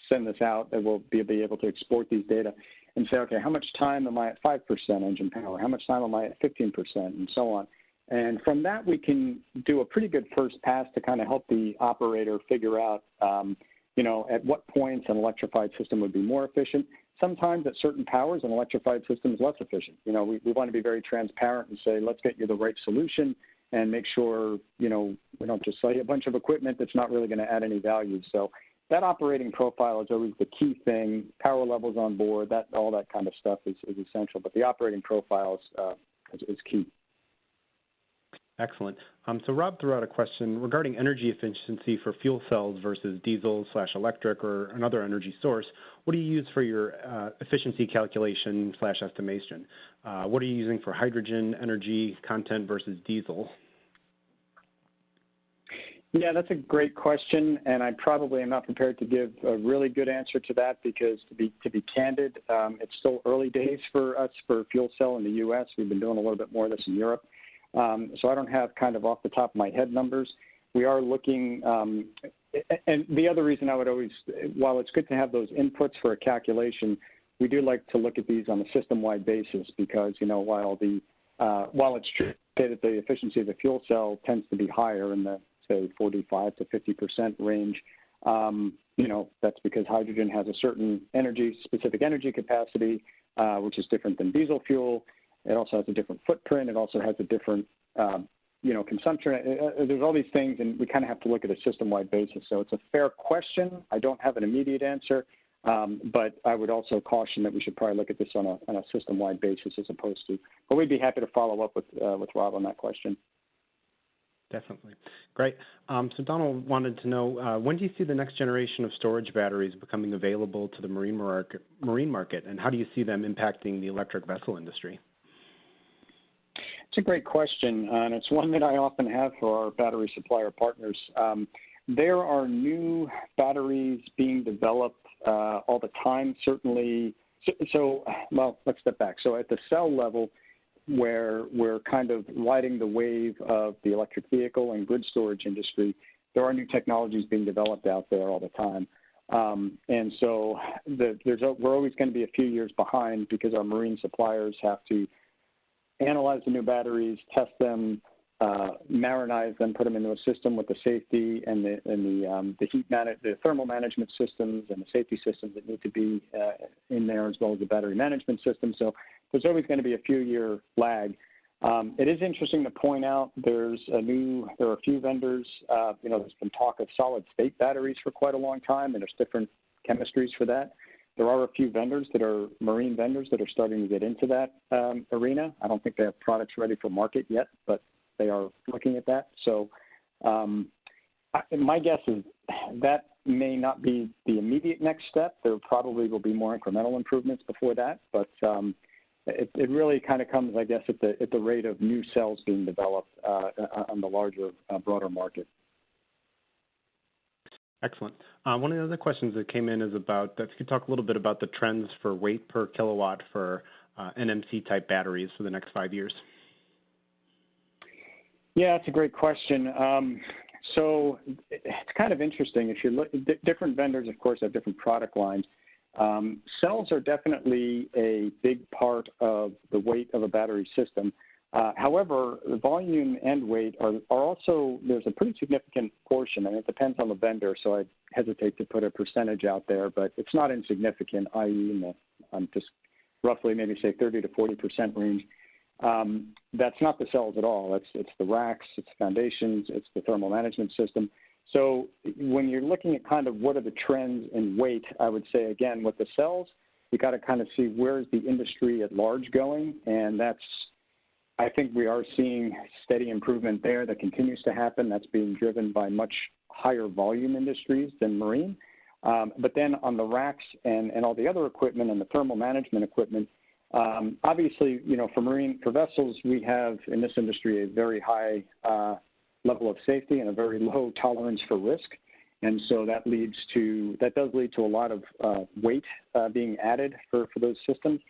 send this out, and we'll be able to export these data and say, okay, how much time am I at 5% engine power? How much time am I at 15%, and so on. And from that, we can do a pretty good first pass to kind of help the operator figure out, at what points an electrified system would be more efficient. Sometimes at certain powers, an electrified system is less efficient. We want to be very transparent and say, let's get you the right solution and make sure, we don't just sell you a bunch of equipment that's not really going to add any value. So that operating profile is always the key thing. Power levels on board, all that kind of stuff is essential. But the operating profile is key. Excellent. So Rob threw out a question regarding energy efficiency for fuel cells versus diesel/electric or another energy source. What do you use for your efficiency calculation / estimation? What are you using for hydrogen energy content versus diesel? Yeah, that's a great question, and I probably am not prepared to give a really good answer to that because, to be candid, it's still early days for us for fuel cell in the U.S. We've been doing a little bit more of this in Europe. So I don't have kind of off the top of my head numbers. We are looking, and the other reason I would always, while it's good to have those inputs for a calculation, we do like to look at these on a system-wide basis because, while the while it's true that the efficiency of the fuel cell tends to be higher in the, say, 45 to 50% range, that's because hydrogen has a certain specific energy capacity, which is different than diesel fuel. It also has a different footprint. It also has a different, consumption. There's all these things, and we kind of have to look at a system-wide basis. So it's a fair question. I don't have an immediate answer, but I would also caution that we should probably look at this on a system-wide basis as opposed to. But we'd be happy to follow up with Rob on that question. Definitely. Great. So Donald wanted to know, when do you see the next generation of storage batteries becoming available to the marine market, and how do you see them impacting the electric vessel industry? It's a great question, and it's one that I often have for our battery supplier partners. There are new batteries being developed all the time, certainly. Well, let's step back. So at the cell level, where we're kind of riding the wave of the electric vehicle and grid storage industry, there are new technologies being developed out there all the time. And so we're always going to be a few years behind because our marine suppliers have to analyze the new batteries, test them, marinize them, put them into a system with the safety and the thermal management systems and the safety systems that need to be in there, as well as the battery management system. So there's always going to be a few-year lag. It is interesting to point out there are a few vendors. There's been talk of solid-state batteries for quite a long time, and there's different chemistries for that. There are a few vendors that are marine vendors that are starting to get into that arena. I don't think they have products ready for market yet, but they are looking at that. So my guess is that may not be the immediate next step. There probably will be more incremental improvements before that, but it really kind of comes, I guess, at the rate of new cells being developed on the larger, broader market. Excellent. One of the other questions that came in is about, if you could talk a little bit about the trends for weight per kilowatt for NMC-type batteries for the next 5 years. Yeah, that's a great question. So it's kind of interesting. If you look, different vendors, of course, have different product lines. Cells are definitely a big part of the weight of a battery system. However, the volume and weight are also, there's a pretty significant portion, and it depends on the vendor, so I hesitate to put a percentage out there, but it's not insignificant, i.e. in the just roughly maybe say 30 to 40% range. That's not the cells at all. It's the racks, it's foundations, it's the thermal management system. So when you're looking at kind of what are the trends in weight, I would say, again, with the cells, you got to kind of see where is the industry at large going, and I think we are seeing steady improvement there that continues to happen. That's being driven by much higher volume industries than marine. But then on the racks and all the other equipment and the thermal management equipment, obviously, for vessels, we have in this industry a very high level of safety and a very low tolerance for risk. And so that does lead to a lot of weight being added for those systems.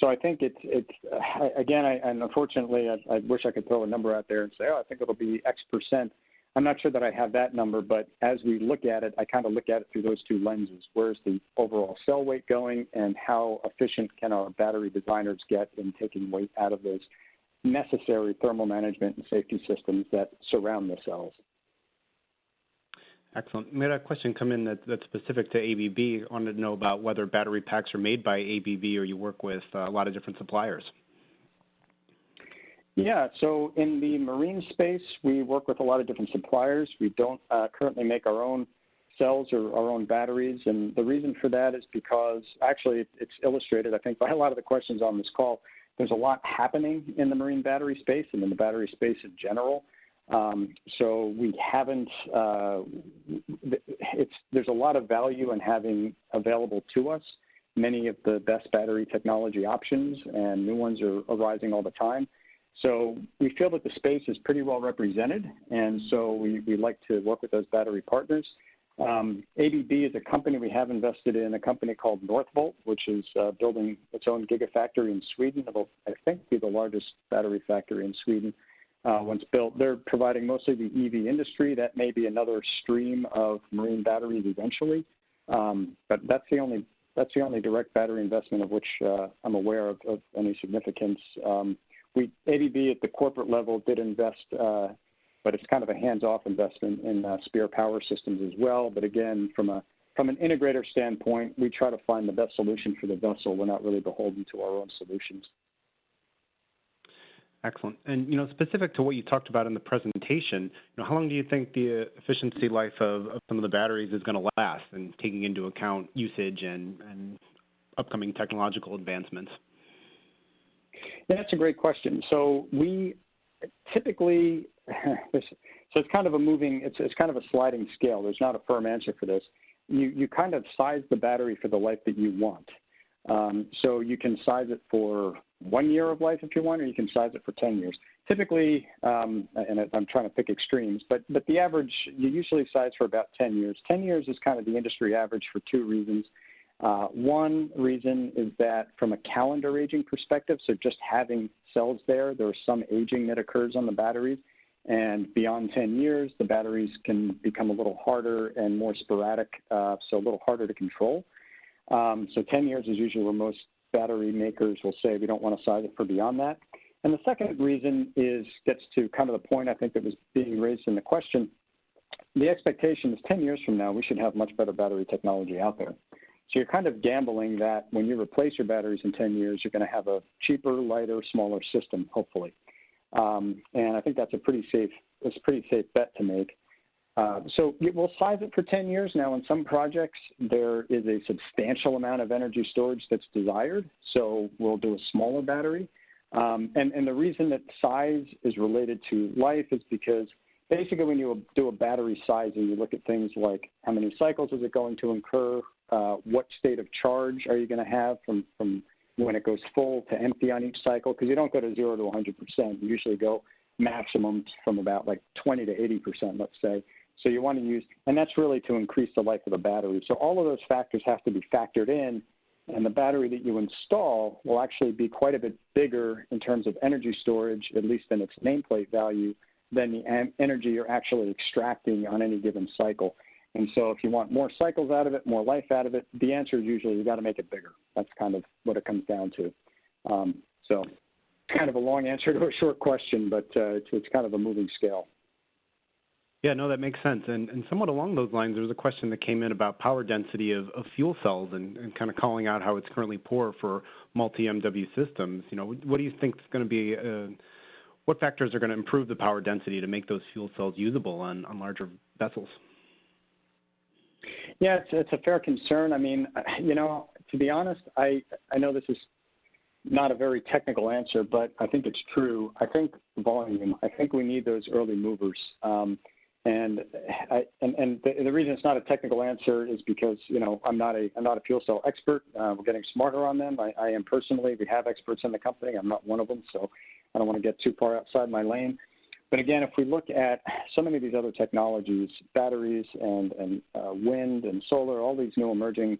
So I think and unfortunately, I wish I could throw a number out there and say, I think it'll be X percent. I'm not sure that I have that number, but as we look at it, I kind of look at it through those two lenses. Where's the overall cell weight going, and how efficient can our battery designers get in taking weight out of those necessary thermal management and safety systems that surround the cells? Excellent. We had a question come in that's specific to ABB. I wanted to know about whether battery packs are made by ABB or you work with a lot of different suppliers. Yeah, so in the marine space, we work with a lot of different suppliers. We don't currently make our own cells or our own batteries, and the reason for that is because actually it's illustrated, I think, by a lot of the questions on this call. There's a lot happening in the marine battery space and in the battery space in general. So we haven't, there's a lot of value in having available to us many of the best battery technology options, and new ones are arising all the time. So we feel that the space is pretty well represented, and so we like to work with those battery partners. ABB is a company we have invested in, a company called Northvolt, which is building its own gigafactory in Sweden. It'll, I think, be the largest battery factory in Sweden. Once built, they're providing mostly the EV industry. That may be another stream of marine batteries eventually, but that's the only direct battery investment of which I'm aware of any significance. ABB at the corporate level did invest, but it's kind of a hands-off investment in spare power systems as well. But again, from an integrator standpoint, we try to find the best solution for the vessel. We're not really beholden to our own solutions. Excellent. And, specific to what you talked about in the presentation, how long do you think the efficiency life of some of the batteries is going to last, and taking into account usage and upcoming technological advancements? Yeah, that's a great question. So we typically, so it's kind of it's kind of a sliding scale. There's not a firm answer for this. You kind of size the battery for the life that you want. So you can size it for 1 year of life if you want, or you can size it for 10 years. Typically, and I'm trying to pick extremes, but the average, you usually size for about 10 years. 10 years is kind of the industry average for two reasons. One reason is that from a calendar aging perspective, so just having cells there's some aging that occurs on the batteries. And beyond 10 years, the batteries can become a little harder and more sporadic, so a little harder to control. So 10 years is usually where most battery makers will say we don't want to size it for beyond that. And the second reason gets to kind of the point I think that was being raised in the question. The expectation is 10 years from now, we should have much better battery technology out there. So you're kind of gambling that when you replace your batteries in 10 years, you're going to have a cheaper, lighter, smaller system, hopefully. And I think that's a pretty safe bet to make. So we'll size it for 10 years. Now, in some projects, there is a substantial amount of energy storage that's desired, so we'll do a smaller battery. And the reason that size is related to life is because basically when you do a battery sizing, you look at things like how many cycles is it going to incur, what state of charge are you going to have from when it goes full to empty on each cycle, because you don't go to 0 to 100%. You usually go maximum from about like 20 to 80%, let's say. So you want to use, and that's really to increase the life of the battery. So all of those factors have to be factored in, and the battery that you install will actually be quite a bit bigger in terms of energy storage, at least in its nameplate value, than the energy you're actually extracting on any given cycle. And so if you want more cycles out of it, more life out of it, the answer is usually you got to make it bigger. That's kind of what it comes down to. So kind of a long answer to a short question, but it's kind of a moving scale. Yeah, no, that makes sense. And somewhat along those lines, there was a question that came in about power density of fuel cells and kind of calling out how it's currently poor for multi-MW systems. What do you think is going to be, what factors are going to improve the power density to make those fuel cells usable on larger vessels? Yeah, it's a fair concern. I mean, to be honest, I know this is not a very technical answer, but I think it's true. I think volume. I think we need those early movers. And the reason it's not a technical answer is because I'm not a fuel cell expert. We're getting smarter on them. I am personally. We have experts in the company. I'm not one of them, so I don't want to get too far outside my lane. But again, if we look at so many of these other technologies, batteries and wind and solar, all these new emerging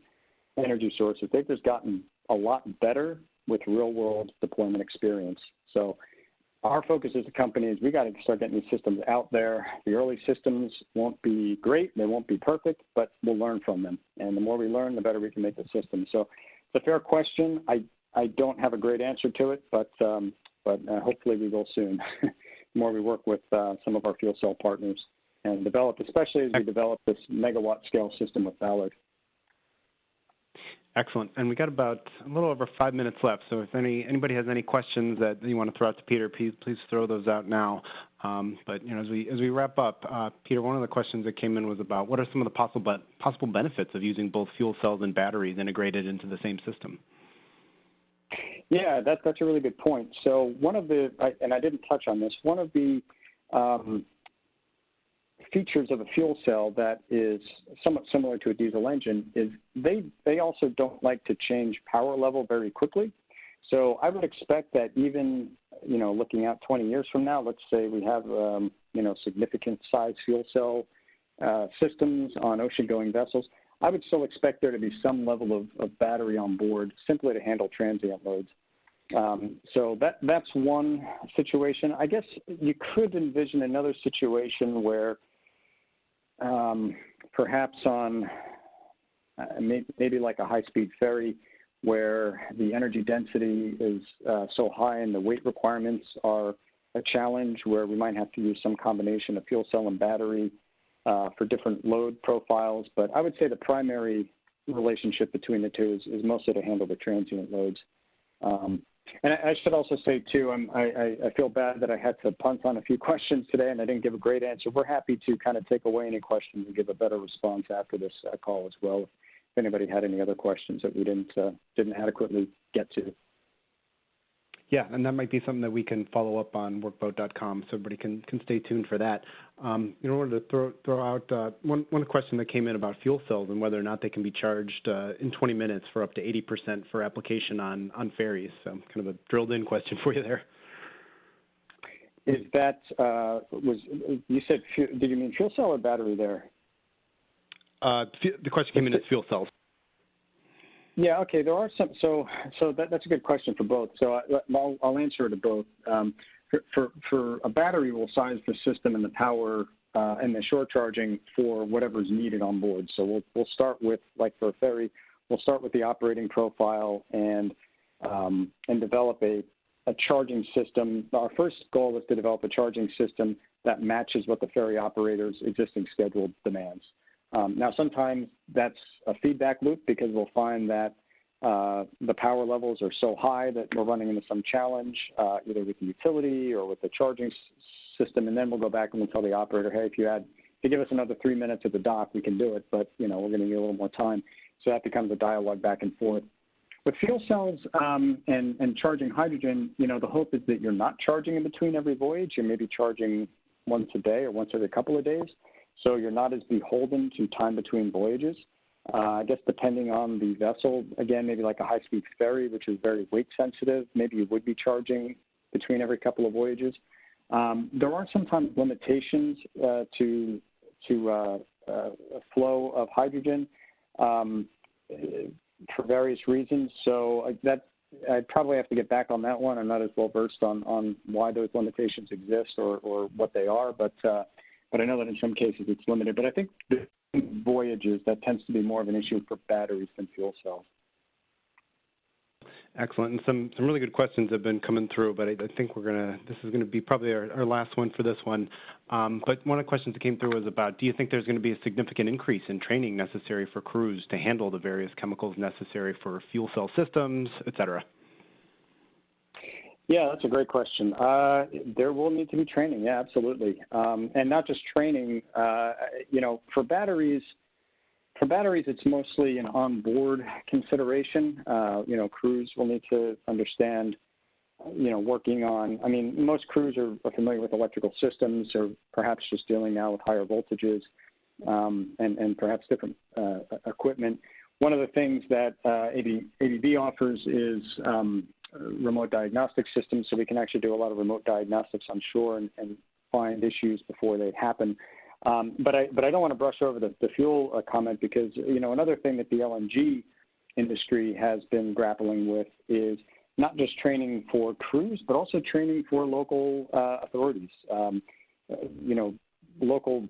energy sources, they've just gotten a lot better with real-world deployment experience. So our focus as a company is we got to start getting these systems out there. The early systems won't be great. They won't be perfect, but we'll learn from them. And the more we learn, the better we can make the system. So it's a fair question. I don't have a great answer to it, but hopefully we will soon. The more we work with some of our fuel cell partners and develop, especially as we develop this megawatt scale system with Ballard. Excellent. And we got about a little over 5 minutes left. So if anybody has any questions that you want to throw out to Peter, please throw those out now. But as we wrap up, Peter, one of the questions that came in was about what are some of the possible benefits of using both fuel cells and batteries integrated into the same system? Yeah, that's a really good point. So one of the, and I didn't touch on this, one of the features of a fuel cell that is somewhat similar to a diesel engine is they also don't like to change power level very quickly. So I would expect that even, looking out 20 years from now, let's say we have, significant size fuel cell systems on ocean-going vessels, I would still expect there to be some level of battery on board simply to handle transient loads. So that's one situation. I guess you could envision another situation where perhaps on maybe like a high-speed ferry where the energy density is so high and the weight requirements are a challenge, where we might have to use some combination of fuel cell and battery for different load profiles. But I would say the primary relationship between the two is mostly to handle the transient loads. And I should also say, too, I feel bad that I had to punt on a few questions today and I didn't give a great answer. We're happy to kind of take away any questions and give a better response after this call as well, if anybody had any other questions that we didn't adequately get to. Yeah, and that might be something that we can follow up on workboat.com, so everybody can stay tuned for that. In order to throw out one question that came in about fuel cells and whether or not they can be charged in 20 minutes for up to 80% for application on ferries. So kind of a drilled-in question for you there. Is that you said? Did you mean fuel cell or battery there? The question came in as fuel cells. Yeah, okay. There are some. So that's a good question for both. So I'll answer it to both. For a battery, we'll size the system and the power and the shore charging for whatever's needed on board. So we'll start with, like for a ferry, we'll start with the operating profile and develop a charging system. Our first goal is to develop a charging system that matches what the ferry operator's existing schedule demands. Now, sometimes that's a feedback loop because we'll find that the power levels are so high that we're running into some challenge, either with the utility or with the charging system, and then we'll go back and we'll tell the operator, hey, if you give us another 3 minutes at the dock, we can do it, but we're going to need a little more time. So that becomes a dialogue back and forth. With fuel cells and charging hydrogen, the hope is that you're not charging in between every voyage. You're maybe charging once a day or once every couple of days. So you're not as beholden to time between voyages. I guess depending on the vessel, again, maybe like a high-speed ferry, which is very weight sensitive, maybe you would be charging between every couple of voyages. There are sometimes limitations to flow of hydrogen for various reasons. So I'd probably have to get back on that one. I'm not as well versed on why those limitations exist or what they are, but I know that in some cases it's limited. But I think the voyages, that tends to be more of an issue for batteries than fuel cells. Excellent. And some really good questions have been coming through, but I think this is going to be probably our last one for this one. But one of the questions that came through was about, do you think there's going to be a significant increase in training necessary for crews to handle the various chemicals necessary for fuel cell systems, et cetera? Yeah, that's a great question. There will need to be training. Yeah, absolutely. And not just training, for batteries, it's mostly an onboard consideration. Crews will need to understand, working on, most crews are familiar with electrical systems or perhaps just dealing now with higher voltages and perhaps different equipment. One of the things that ABB offers is remote diagnostic systems, so we can actually do a lot of remote diagnostics on shore and find issues before they happen. But I don't want to brush over the fuel comment because, another thing that the LNG industry has been grappling with is not just training for crews, but also training for local authorities. Local,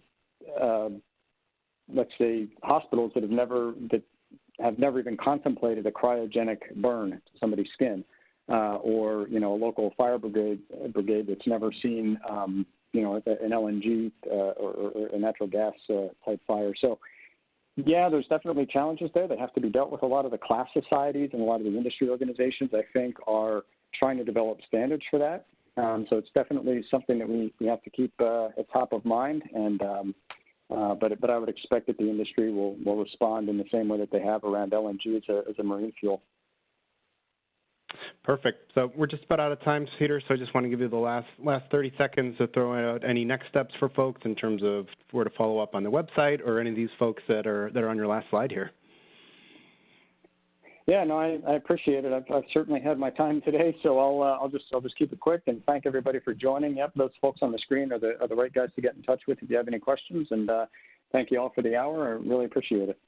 let's say, hospitals that have never even contemplated a cryogenic burn to somebody's skin, or a local fire brigade that's never seen an LNG or a natural gas type fire. So, yeah, there's definitely challenges there that have to be dealt with. A lot of the class societies and a lot of the industry organizations, I think, are trying to develop standards for that. So it's definitely something that we have to keep at top of mind. And but I would expect that the industry will respond in the same way that they have around LNG as a marine fuel. Perfect. So we're just about out of time, Peter, so I just want to give you the last 30 seconds to throw out any next steps for folks in terms of where to follow up on the website or any of these folks that are on your last slide here. Yeah, no, I appreciate it. I've certainly had my time today, so I'll just keep it quick and thank everybody for joining. Yep, those folks on the screen are the right guys to get in touch with if you have any questions, and thank you all for the hour. I really appreciate it.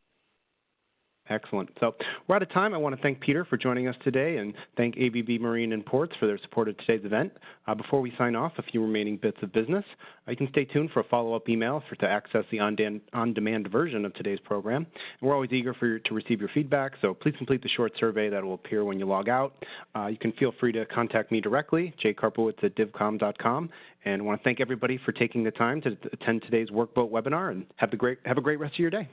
Excellent. So we're out of time. I want to thank Peter for joining us today and thank ABB Marine and Ports for their support of today's event. Before we sign off, a few remaining bits of business. You can stay tuned for a follow-up email to access the on-demand version of today's program. And we're always eager to receive your feedback, so please complete the short survey that will appear when you log out. You can feel free to contact me directly, jkarpowitz@divcom.com. And I want to thank everybody for taking the time to attend today's Workboat webinar, and have a great rest of your day.